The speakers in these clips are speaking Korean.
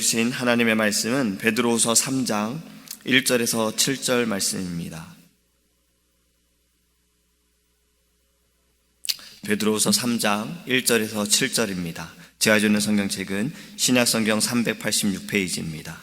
주신 하나님의 말씀은 베드로후서 3장 1절에서 7절 말씀입니다. 베드로후서 3장 1절에서 7절입니다. 제가 주는 성경책은 신약성경 386페이지입니다.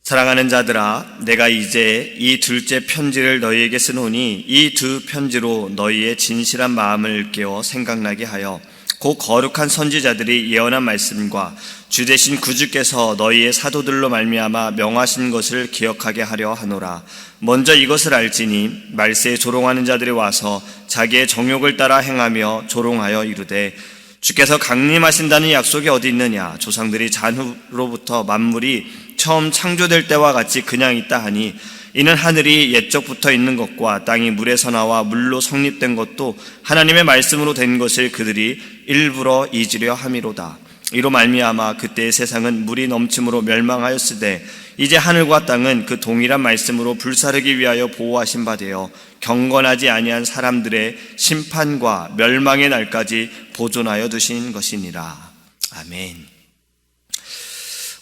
사랑하는 자들아, 내가 이제 이 둘째 편지를 너희에게 쓰노니 이 두 편지로 너희의 진실한 마음을 깨워 생각나게 하여 곧 거룩한 선지자들이 예언한 말씀과 주 되신 구주께서 너희의 사도들로 말미암아 명하신 것을 기억하게 하려 하노라. 먼저 이것을 알지니 말세에 조롱하는 자들이 와서 자기의 정욕을 따라 행하며 조롱하여 이르되 주께서 강림하신다는 약속이 어디 있느냐? 조상들이 잔후로부터 만물이 처음 창조될 때와 같이 그냥 있다 하니 이는 하늘이 옛적부터 있는 것과 땅이 물에서 나와 물로 성립된 것도 하나님의 말씀으로 된 것을 그들이 일부러 잊으려 함이로다. 이로 말미암아 그때의 세상은 물이 넘침으로 멸망하였으되 이제 하늘과 땅은 그 동일한 말씀으로 불사르기 위하여 보호하신 바 되어 경건하지 아니한 사람들의 심판과 멸망의 날까지 보존하여 두신 것이니라. 아멘.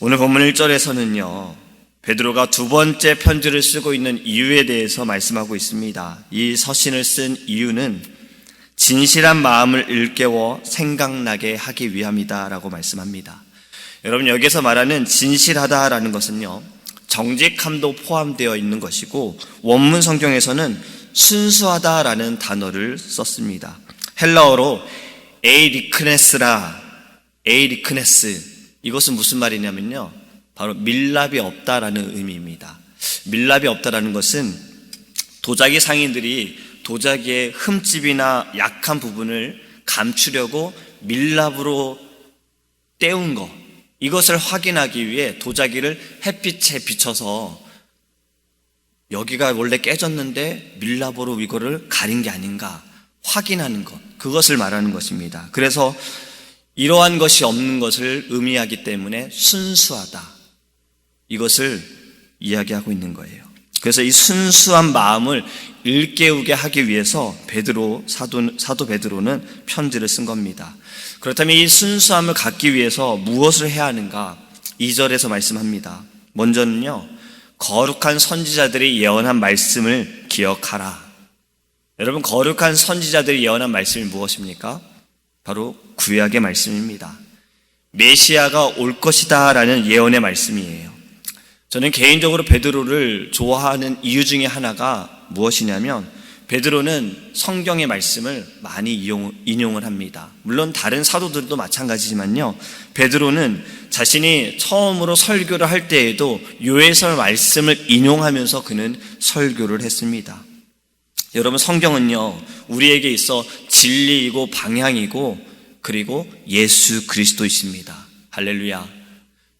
오늘 본문 1절에서는요, 베드로가 두 번째 편지를 쓰고 있는 이유에 대해서 말씀하고 있습니다. 이 서신을 쓴 이유는 진실한 마음을 일깨워 생각나게 하기 위함이다 라고 말씀합니다. 여러분, 여기서 말하는 진실하다라는 것은요, 정직함도 포함되어 있는 것이고 원문 성경에서는 순수하다라는 단어를 썼습니다. 헬라어로 에이리크네스, 이것은 무슨 말이냐면요, 바로 밀랍이 없다라는 의미입니다. 밀랍이 없다라는 것은 도자기 상인들이 도자기의 흠집이나 약한 부분을 감추려고 밀랍으로 때운 것, 이것을 확인하기 위해 도자기를 햇빛에 비춰서 여기가 원래 깨졌는데 밀랍으로 이거를 가린 게 아닌가 확인하는 것, 그것을 말하는 것입니다. 그래서 이러한 것이 없는 것을 의미하기 때문에 순수하다, 이것을 이야기하고 있는 거예요. 그래서 이 순수한 마음을 일깨우게 하기 위해서 사도 베드로는 편지를 쓴 겁니다. 그렇다면 이 순수함을 갖기 위해서 무엇을 해야 하는가? 2절에서 말씀합니다. 먼저는요, 거룩한 선지자들이 예언한 말씀을 기억하라. 여러분, 거룩한 선지자들이 예언한 말씀이 무엇입니까? 바로 구약의 말씀입니다. 메시아가 올 것이다 라는 예언의 말씀이에요. 저는 개인적으로 베드로를 좋아하는 이유 중에 하나가 무엇이냐면, 베드로는 성경의 말씀을 많이 인용을 합니다. 물론 다른 사도들도 마찬가지지만요, 베드로는 자신이 처음으로 설교를 할 때에도 요에서 말씀을 인용하면서 그는 설교를 했습니다. 여러분, 성경은요, 우리에게 있어 진리이고 방향이고 그리고 예수 그리스도이십니다. 할렐루야.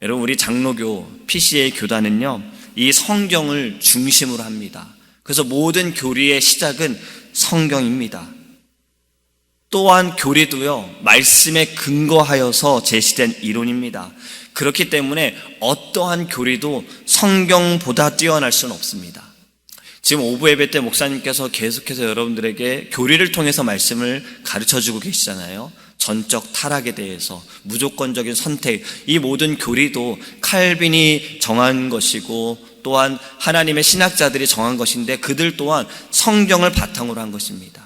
여러분, 우리 장로교 PCA 교단은요, 이 성경을 중심으로 합니다. 그래서 모든 교리의 시작은 성경입니다. 또한 교리도요, 말씀에 근거하여서 제시된 이론입니다. 그렇기 때문에 어떠한 교리도 성경보다 뛰어날 수는 없습니다. 지금 오부 예배 때 목사님께서 계속해서 여러분들에게 교리를 통해서 말씀을 가르쳐주고 계시잖아요. 전적 타락에 대해서, 무조건적인 선택, 이 모든 교리도 칼빈이 정한 것이고 또한 하나님의 신학자들이 정한 것인데 그들 또한 성경을 바탕으로 한 것입니다.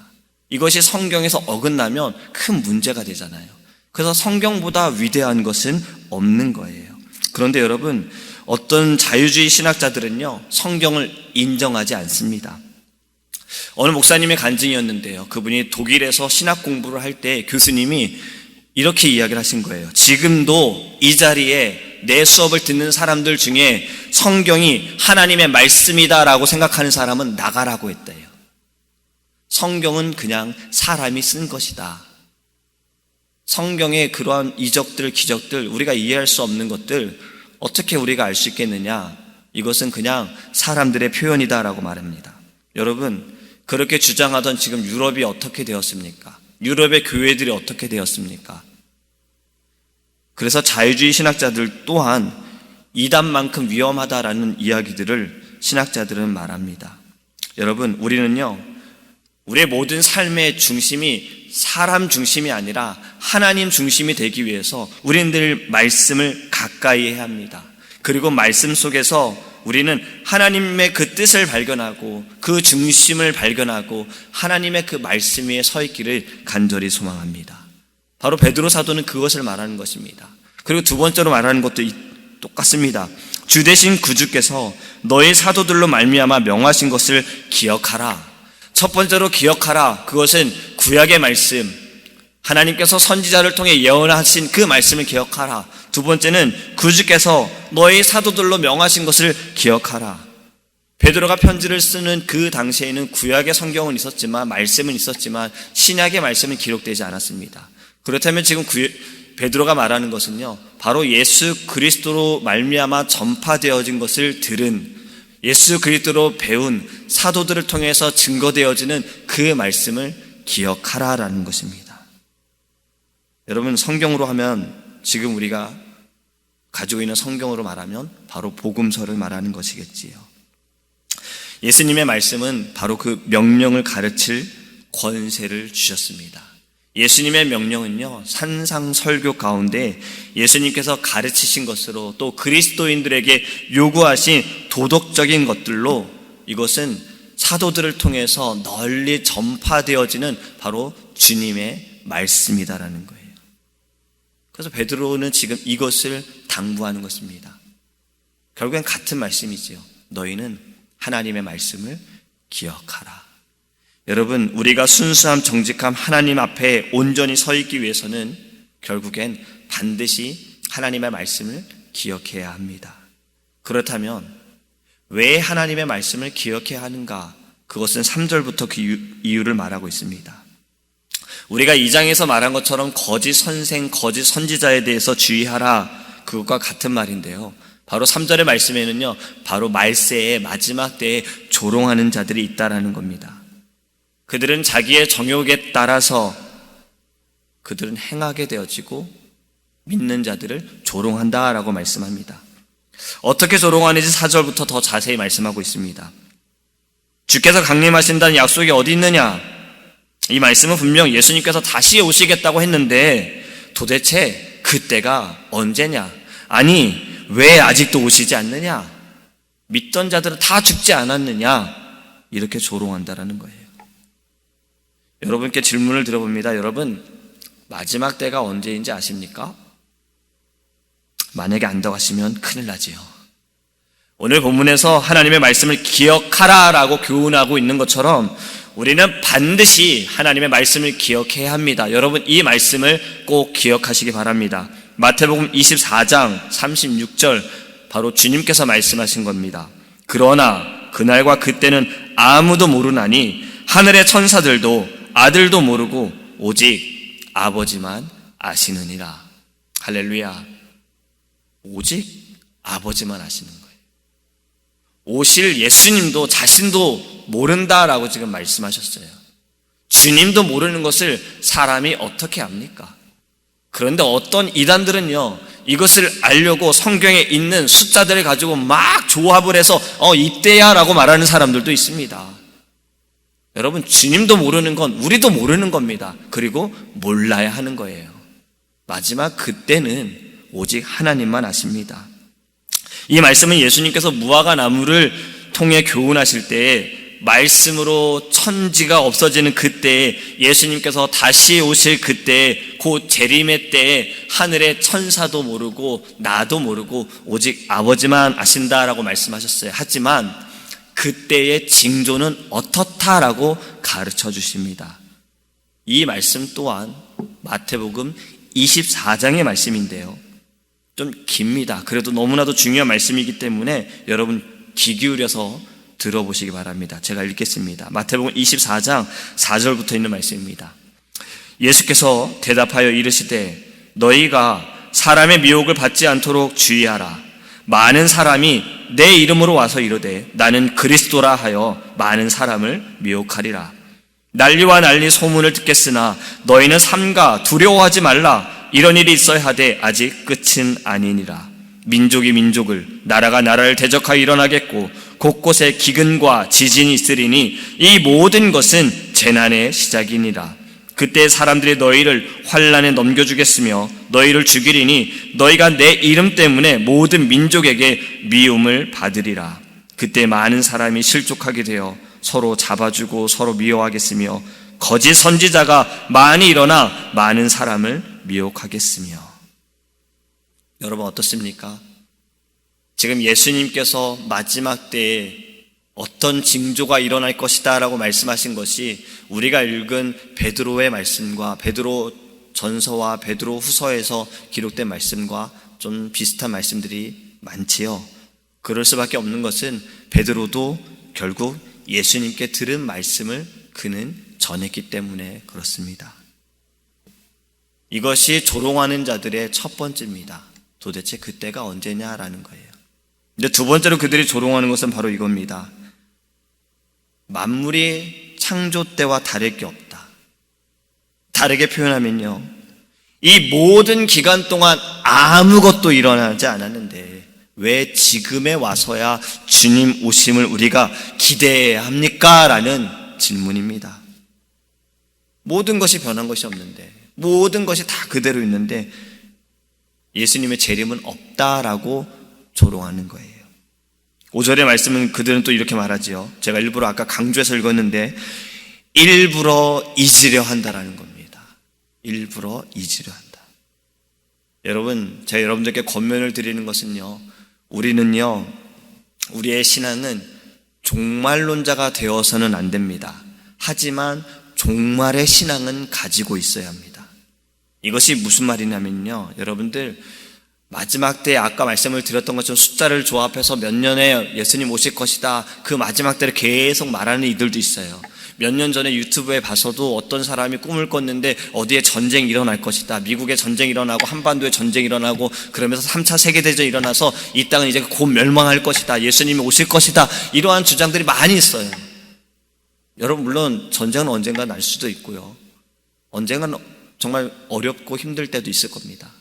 이것이 성경에서 어긋나면 큰 문제가 되잖아요. 그래서 성경보다 위대한 것은 없는 거예요. 그런데 여러분, 어떤 자유주의 신학자들은요, 성경을 인정하지 않습니다. 어느 목사님의 간증이었는데요, 그분이 독일에서 신학 공부를 할 때 교수님이 이렇게 이야기를 하신 거예요. 지금도 이 자리에 내 수업을 듣는 사람들 중에 성경이 하나님의 말씀이다라고 생각하는 사람은 나가라고 했대요. 성경은 그냥 사람이 쓴 것이다. 성경의 그러한 이적들, 기적들, 우리가 이해할 수 없는 것들 어떻게 우리가 알 수 있겠느냐? 이것은 그냥 사람들의 표현이다라고 말합니다. 여러분, 그렇게 주장하던 지금 유럽이 어떻게 되었습니까? 유럽의 교회들이 어떻게 되었습니까? 그래서 자유주의 신학자들 또한 이단만큼 위험하다라는 이야기들을 신학자들은 말합니다. 여러분, 우리는요, 우리의 모든 삶의 중심이 사람 중심이 아니라 하나님 중심이 되기 위해서 우리는 늘 말씀을 가까이 해야 합니다. 그리고 말씀 속에서 우리는 하나님의 그 뜻을 발견하고 그 중심을 발견하고 하나님의 그 말씀 위에 서 있기를 간절히 소망합니다. 바로 베드로 사도는 그것을 말하는 것입니다. 그리고 두 번째로 말하는 것도 똑같습니다. 주 되신 구주께서 너희 사도들로 말미암아 명하신 것을 기억하라. 첫 번째로 기억하라. 그것은 구약의 말씀, 하나님께서 선지자를 통해 예언하신 그 말씀을 기억하라. 두 번째는 구주께서 너희 사도들로 명하신 것을 기억하라. 베드로가 편지를 쓰는 그 당시에는 구약의 성경은 있었지만, 말씀은 있었지만 신약의 말씀은 기록되지 않았습니다. 그렇다면 지금 베드로가 말하는 것은요, 바로 예수 그리스도로 말미암아 전파되어진 것을 들은, 예수 그리스도로 배운 사도들을 통해서 증거되어지는 그 말씀을 기억하라라는 것입니다. 여러분, 성경으로 하면, 지금 우리가 가지고 있는 성경으로 말하면 바로 복음서를 말하는 것이겠지요. 예수님의 말씀은 바로 그 명령을 가르칠 권세를 주셨습니다. 예수님의 명령은요, 산상설교 가운데 예수님께서 가르치신 것으로, 또 그리스도인들에게 요구하신 도덕적인 것들로, 이것은 사도들을 통해서 널리 전파되어지는 바로 주님의 말씀이다라는 거예요. 그래서 베드로는 지금 이것을 당부하는 것입니다. 결국엔 같은 말씀이지요. 너희는 하나님의 말씀을 기억하라. 여러분, 우리가 순수함 정직함 하나님 앞에 온전히 서 있기 위해서는 결국엔 반드시 하나님의 말씀을 기억해야 합니다. 그렇다면 왜 하나님의 말씀을 기억해야 하는가? 그것은 3절부터 그 이유를 말하고 있습니다. 우리가 2장에서 말한 것처럼 거짓 선생, 거짓 선지자에 대해서 주의하라, 그것과 같은 말인데요, 바로 3절의 말씀에는요, 바로 말세의 마지막 때에 조롱하는 자들이 있다라는 겁니다. 그들은 자기의 정욕에 따라서 그들은 행하게 되어지고 믿는 자들을 조롱한다라고 말씀합니다. 어떻게 조롱하는지 4절부터 더 자세히 말씀하고 있습니다. 주께서 강림하신다는 약속이 어디 있느냐? 이 말씀은 분명 예수님께서 다시 오시겠다고 했는데 도대체 그때가 언제냐? 아니, 왜 아직도 오시지 않느냐? 믿던 자들은 다 죽지 않았느냐? 이렇게 조롱한다라는 거예요. 여러분께 질문을 드려봅니다. 여러분, 마지막 때가 언제인지 아십니까? 만약에 안다고 하시면 큰일 나지요. 오늘 본문에서 하나님의 말씀을 기억하라라고 교훈하고 있는 것처럼 우리는 반드시 하나님의 말씀을 기억해야 합니다. 여러분, 이 말씀을 꼭 기억하시기 바랍니다. 마태복음 24장 36절, 바로 주님께서 말씀하신 겁니다. 그러나 그날과 그때는 아무도 모르나니 하늘의 천사들도 아들도 모르고 오직 아버지만 아시느니라. 할렐루야. 오직 아버지만 아시는 거예요. 오실 예수님도 자신도 모른다라고 지금 말씀하셨어요. 주님도 모르는 것을 사람이 어떻게 압니까? 그런데 어떤 이단들은요, 이것을 알려고 성경에 있는 숫자들을 가지고 막 조합을 해서 이때야 라고 말하는 사람들도 있습니다. 여러분, 주님도 모르는 건 우리도 모르는 겁니다. 그리고 몰라야 하는 거예요. 마지막 그때는 오직 하나님만 아십니다. 이 말씀은 예수님께서 무화과 나무를 통해 교훈하실 때에 말씀으로 천지가 없어지는 그때에, 예수님께서 다시 오실 그때에, 곧 재림의 때에 하늘의 천사도 모르고 나도 모르고 오직 아버지만 아신다라고 말씀하셨어요. 하지만 그때의 징조는 어떻다라고 가르쳐 주십니다. 이 말씀 또한 마태복음 24장의 말씀인데요, 좀 깁니다. 그래도 너무나도 중요한 말씀이기 때문에 여러분 귀 기울여서 들어보시기 바랍니다. 제가 읽겠습니다. 마태복음 24장 4절부터 있는 말씀입니다. 예수께서 대답하여 이르시되 너희가 사람의 미혹을 받지 않도록 주의하라. 많은 사람이 내 이름으로 와서 이르되 나는 그리스도라 하여 많은 사람을 미혹하리라. 난리와 난리 소문을 듣겠으나 너희는 삼가 두려워하지 말라. 이런 일이 있어야 하되 아직 끝은 아니니라. 민족이 민족을, 나라가 나라를 대적하여 일어나겠고 곳곳에 기근과 지진이 있으리니 이 모든 것은 재난의 시작이니라. 그때 사람들이 너희를 환난에 넘겨주겠으며 너희를 죽이리니 너희가 내 이름 때문에 모든 민족에게 미움을 받으리라. 그때 많은 사람이 실족하게 되어 서로 잡아주고 서로 미워하겠으며 거짓 선지자가 많이 일어나 많은 사람을 미혹하겠으며. 여러분 어떻습니까? 지금 예수님께서 마지막 때에 어떤 징조가 일어날 것이다 라고 말씀하신 것이 우리가 읽은 베드로의 말씀과 베드로 전서와 베드로 후서에서 기록된 말씀과 좀 비슷한 말씀들이 많지요. 그럴 수밖에 없는 것은 베드로도 결국 예수님께 들은 말씀을 그는 전했기 때문에 그렇습니다. 이것이 조롱하는 자들의 첫 번째입니다. 도대체 그때가 언제냐라는 거예요. 근데 두 번째로 그들이 조롱하는 것은 바로 이겁니다. 만물이 창조 때와 다를 게 없다. 다르게 표현하면요, 이 모든 기간 동안 아무것도 일어나지 않았는데 왜 지금에 와서야 주님 오심을 우리가 기대해야 합니까? 라는 질문입니다. 모든 것이 변한 것이 없는데, 모든 것이 다 그대로 있는데 예수님의 재림은 없다라고 조롱하는 거예요. 5절의 말씀은 그들은 또 이렇게 말하지요. 제가 일부러 아까 강조해서 읽었는데 일부러 잊으려 한다라는 겁니다. 일부러 잊으려 한다. 여러분, 제가 여러분들께 권면을 드리는 것은요, 우리는요, 우리의 신앙은 종말론자가 되어서는 안 됩니다. 하지만 종말의 신앙은 가지고 있어야 합니다. 이것이 무슨 말이냐면요, 여러분들 마지막 때에 아까 말씀을 드렸던 것처럼 숫자를 조합해서 몇 년에 예수님 오실 것이다, 그 마지막 때를 계속 말하는 이들도 있어요. 몇 년 전에 유튜브에 봐서도 어떤 사람이 꿈을 꿨는데 어디에 전쟁이 일어날 것이다, 미국에 전쟁이 일어나고 한반도에 전쟁이 일어나고 그러면서 3차 세계대전이 일어나서 이 땅은 이제 곧 멸망할 것이다, 예수님이 오실 것이다, 이러한 주장들이 많이 있어요. 여러분, 물론 전쟁은 언젠가 날 수도 있고요, 언젠가는 정말 어렵고 힘들 때도 있을 겁니다.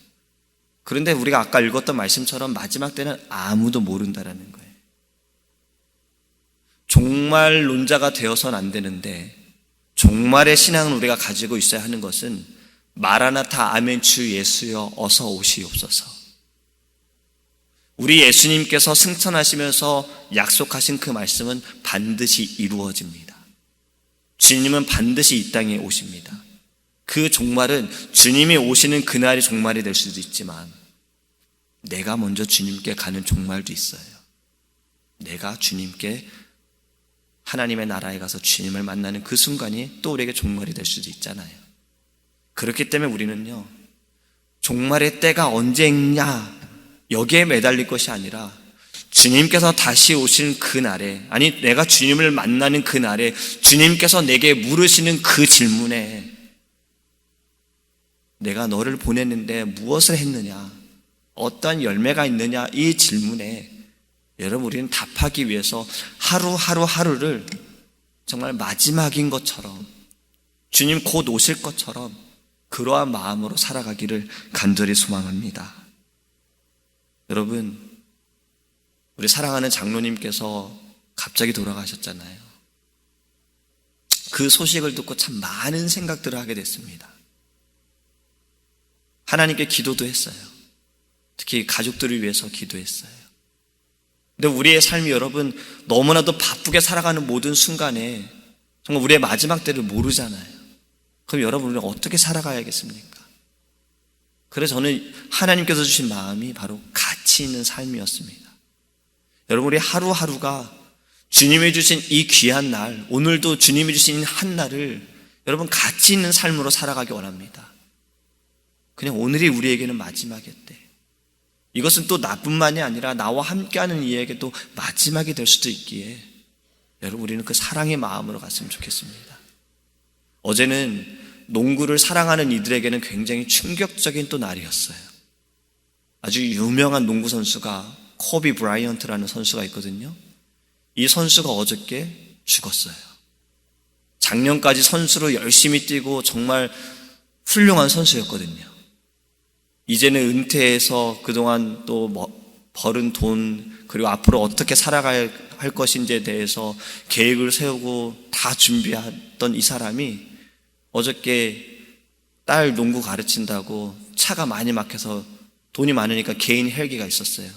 그런데 우리가 아까 읽었던 말씀처럼 마지막 때는 아무도 모른다라는 거예요. 종말론자가 되어서는 안 되는데 종말의 신앙을 우리가 가지고 있어야 하는 것은 마라나타 아멘 주 예수여 어서 오시옵소서. 우리 예수님께서 승천하시면서 약속하신 그 말씀은 반드시 이루어집니다. 주님은 반드시 이 땅에 오십니다. 그 종말은 주님이 오시는 그날이 종말이 될 수도 있지만 내가 먼저 주님께 가는 종말도 있어요. 내가 주님께 하나님의 나라에 가서 주님을 만나는 그 순간이 또 우리에게 종말이 될 수도 있잖아요. 그렇기 때문에 우리는요, 종말의 때가 언제냐 여기에 매달릴 것이 아니라 주님께서 다시 오신 그날에, 아니 내가 주님을 만나는 그날에 주님께서 내게 물으시는 그 질문에 내가 너를 보냈는데 무엇을 했느냐, 어떠한 열매가 있느냐, 이 질문에 여러분 우리는 답하기 위해서 하루를 정말 마지막인 것처럼, 주님 곧 오실 것처럼 그러한 마음으로 살아가기를 간절히 소망합니다. 여러분, 우리 사랑하는 장로님께서 갑자기 돌아가셨잖아요. 그 소식을 듣고 참 많은 생각들을 하게 됐습니다. 하나님께 기도도 했어요. 특히 가족들을 위해서 기도했어요. 근데 우리의 삶이 여러분 너무나도 바쁘게 살아가는 모든 순간에 정말 우리의 마지막 때를 모르잖아요. 그럼 여러분 우리는 어떻게 살아가야겠습니까? 그래서 저는 하나님께서 주신 마음이 바로 가치 있는 삶이었습니다. 여러분, 우리 하루하루가 주님이 주신 이 귀한 날, 오늘도 주님이 주신 한 날을 여러분 가치 있는 삶으로 살아가기 원합니다. 그냥 오늘이 우리에게는 마지막일 때, 이것은 또 나뿐만이 아니라 나와 함께하는 이에게도 마지막이 될 수도 있기에 여러분 우리는 그 사랑의 마음으로 갔으면 좋겠습니다. 어제는 농구를 사랑하는 이들에게는 굉장히 충격적인 또 날이었어요. 아주 유명한 농구 선수가 코비 브라이언트라는 선수가 있거든요. 이 선수가 어저께 죽었어요. 작년까지 선수로 열심히 뛰고 정말 훌륭한 선수였거든요. 이제는 은퇴해서 그동안 또 벌은 돈, 그리고 앞으로 어떻게 살아갈 것인지에 대해서 계획을 세우고 다 준비했던 이 사람이 어저께 딸 농구 가르친다고 차가 많이 막혀서 돈이 많으니까 개인 헬기가 있었어요.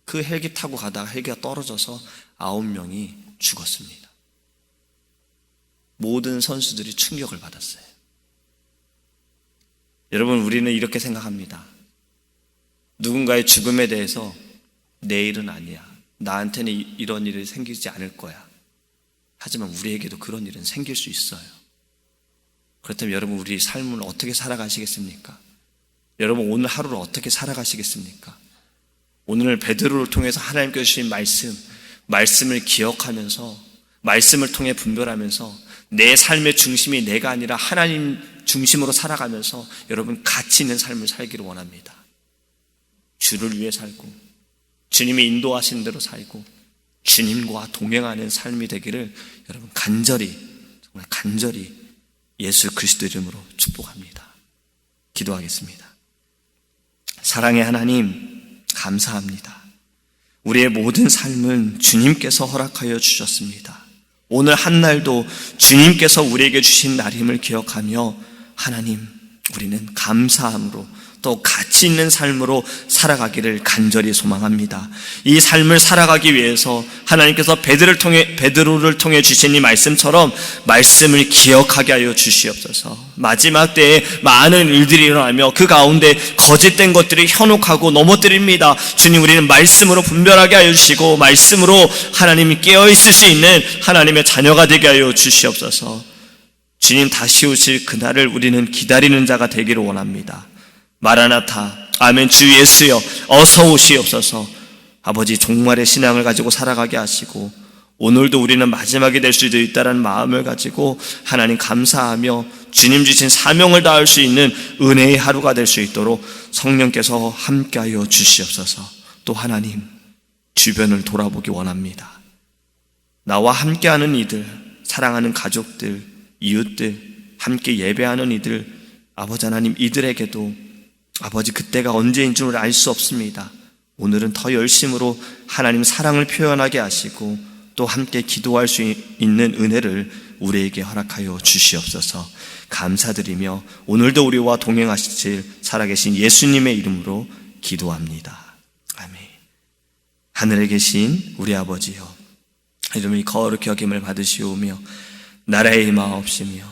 그 헬기 타고 가다가 헬기가 떨어져서 9명이 죽었습니다. 모든 선수들이 충격을 받았어요. 여러분, 우리는 이렇게 생각합니다. 누군가의 죽음에 대해서 내일은 아니야. 나한테는 이런 일이 생기지 않을 거야. 하지만 우리에게도 그런 일은 생길 수 있어요. 그렇다면 여러분, 우리 삶을 어떻게 살아가시겠습니까? 여러분, 오늘 하루를 어떻게 살아가시겠습니까? 오늘 베드로를 통해서 하나님께서 주신 말씀을 기억하면서, 말씀을 통해 분별하면서 내 삶의 중심이 내가 아니라 하나님 중심으로 살아가면서 여러분, 가치 있는 삶을 살기를 원합니다. 주를 위해 살고, 주님이 인도하신 대로 살고, 주님과 동행하는 삶이 되기를 여러분, 정말 간절히 예수 그리스도 이름으로 축복합니다. 기도하겠습니다. 사랑의 하나님, 감사합니다. 우리의 모든 삶은 주님께서 허락하여 주셨습니다. 오늘 한 날도 주님께서 우리에게 주신 날임을 기억하며 하나님, 우리는 감사함으로 또 가치 있는 삶으로 살아가기를 간절히 소망합니다. 이 삶을 살아가기 위해서 하나님께서 베드로를 통해 주신 이 말씀처럼 말씀을 기억하게 하여 주시옵소서. 마지막 때에 많은 일들이 일어나며 그 가운데 거짓된 것들이 현혹하고 넘어뜨립니다. 주님, 우리는 말씀으로 분별하게 하여 주시고 말씀으로 하나님이 깨어있을 수 있는 하나님의 자녀가 되게 하여 주시옵소서. 주님 다시 오실 그날을 우리는 기다리는 자가 되기를 원합니다. 마라나타, 아멘. 주 예수여, 어서 오시옵소서. 아버지, 종말의 신앙을 가지고 살아가게 하시고 오늘도 우리는 마지막이 될 수도 있다는 마음을 가지고 하나님 감사하며 주님 주신 사명을 다할 수 있는 은혜의 하루가 될 수 있도록 성령께서 함께하여 주시옵소서. 또 하나님, 주변을 돌아보기 원합니다. 나와 함께하는 이들, 사랑하는 가족들, 이웃들, 함께 예배하는 이들, 아버지 하나님, 이들에게도 아버지, 그때가 언제인 줄 알 수 없습니다. 오늘은 더 열심으로 하나님 사랑을 표현하게 하시고 또 함께 기도할 수 있는 은혜를 우리에게 허락하여 주시옵소서. 감사드리며 오늘도 우리와 동행하실 살아계신 예수님의 이름으로 기도합니다. 아멘. 하늘에 계신 우리 아버지여, 이름이 거룩히 여김을 받으시오며 나라의 임하옵시며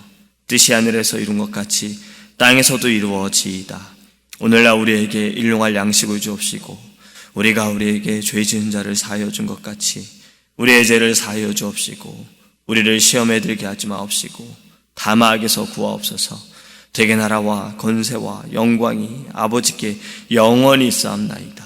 뜻이 하늘에서 이룬 것 같이 땅에서도 이루어지이다. 오늘날 우리에게 일용할 양식을 주옵시고 우리가 우리에게 죄 지은 자를 사하여 준 것 같이 우리의 죄를 사하여 주옵시고 우리를 시험에 들게 하지 마옵시고 다만 악에서 구하옵소서. 되게 나라와 권세와 영광이 아버지께 영원히 있사옵나이다.